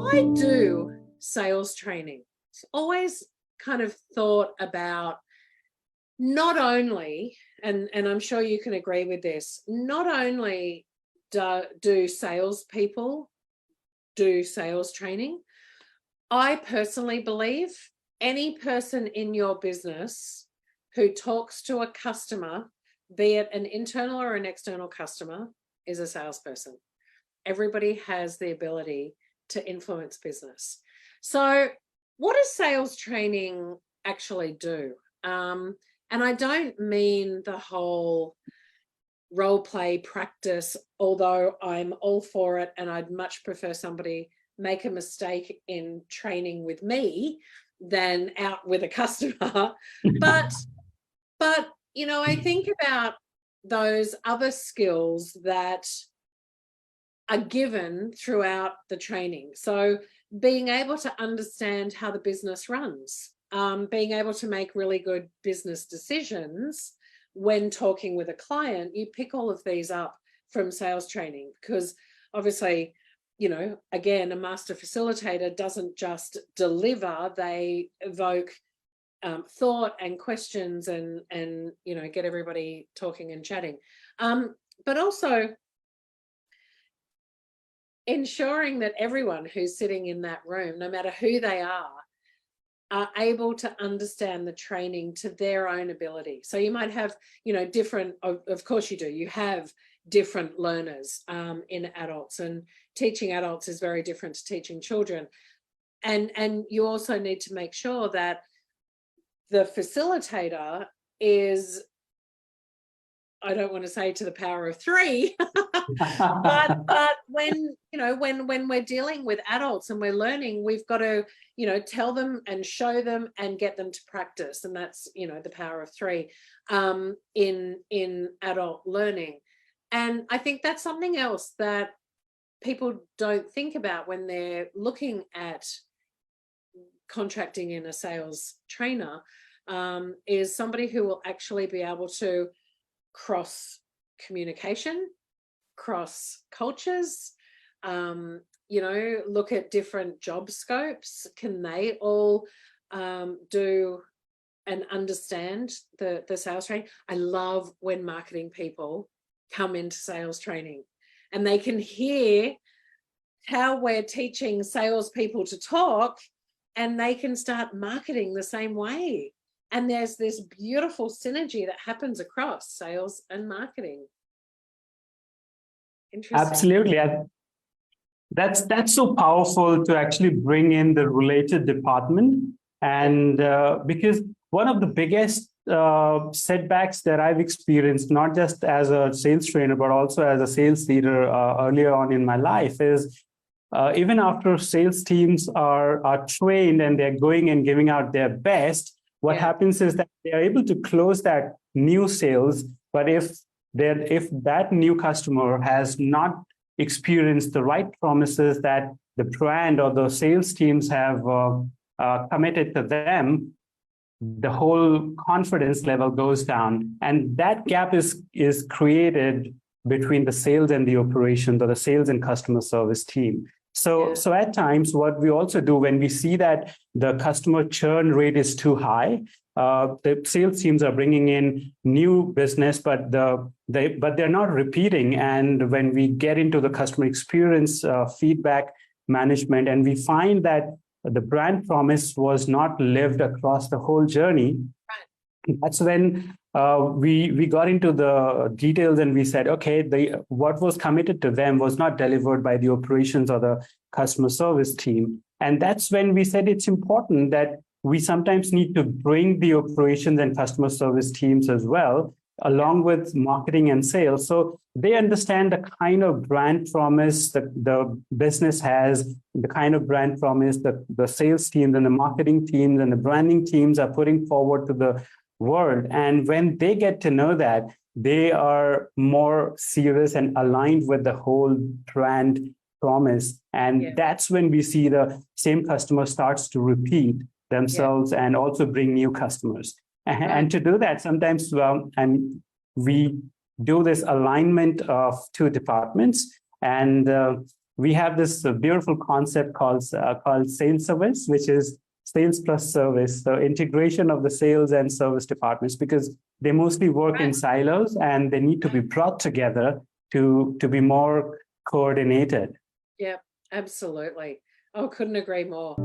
why do sales training? It's always kind of thought about not only, and I'm sure you can agree with this, not only do salespeople do sales training, I personally believe any person in your business who talks to a customer, be it an internal or an external customer, is a salesperson. Everybody has the ability to influence business. So what does sales training actually do? And I don't mean the whole role play practice, although I'm all for it, and I'd much prefer somebody make a mistake in training with me than out with a customer. but you know, I think about those other skills that are given throughout the training. So being able to understand how the business runs, being able to make really good business decisions when talking with a client, you pick all of these up from sales training, because obviously, you know, again, a master facilitator doesn't just deliver, they evoke thought and questions and you know, get everybody talking and chatting. But also ensuring that everyone who's sitting in that room, no matter who they are able to understand the training to their own ability. So you might have, you know, different, of course you do, you have different learners in adults, and teaching adults is very different to teaching children. And you also need to make sure that the facilitator is, I don't want to say to the power of 3, but when, you know, when we're dealing with adults and we're learning, we've got to, you know, tell them and show them and get them to practice. And that's, you know, the power of 3 in adult learning. And I think that's something else that people don't think about when they're looking at contracting in a sales trainer, is somebody who will actually be able to cross communication, cross cultures, you know, look at different job scopes. Can they all do and understand the sales training? I love when marketing people come into sales training and they can hear how we're teaching salespeople to talk, and they can start marketing the same way. And there's this beautiful synergy that happens across sales and marketing. Interesting. Absolutely. That's so powerful to actually bring in the related department. And because one of the biggest setbacks that I've experienced, not just as a sales trainer, but also as a sales leader earlier on in my life, is even after sales teams are trained and they're going and giving out their best, what happens is that they are able to close that new sales. But if that new customer has not experienced the right promises that the brand or the sales teams have committed to them, the whole confidence level goes down. And that gap is created between the sales and the operations, or the sales and customer service team. So at times, what we also do when we see that the customer churn rate is too high, the sales teams are bringing in new business, but they're not repeating. And when we get into the customer experience feedback management, and we find that the brand promise was not lived across the whole journey, that's when we got into the details and we said, okay, what was committed to them was not delivered by the operations or the customer service team. And that's when we said it's important that we sometimes need to bring the operations and customer service teams as well, along with marketing and sales, so they understand the kind of brand promise that the business has, the kind of brand promise that the sales teams and the marketing teams and the branding teams are putting forward to the world. And when they get to know that, they are more serious and aligned with the whole brand promise. And that's when we see the same customer starts to repeat themselves and also bring new customers. And to do that, sometimes and we do this alignment of 2 departments. And we have this beautiful concept called sales service, which is sales plus service. So integration of the sales and service departments, because they mostly work in silos and they need to be brought together to be more coordinated. Yeah, absolutely. Oh, couldn't agree more.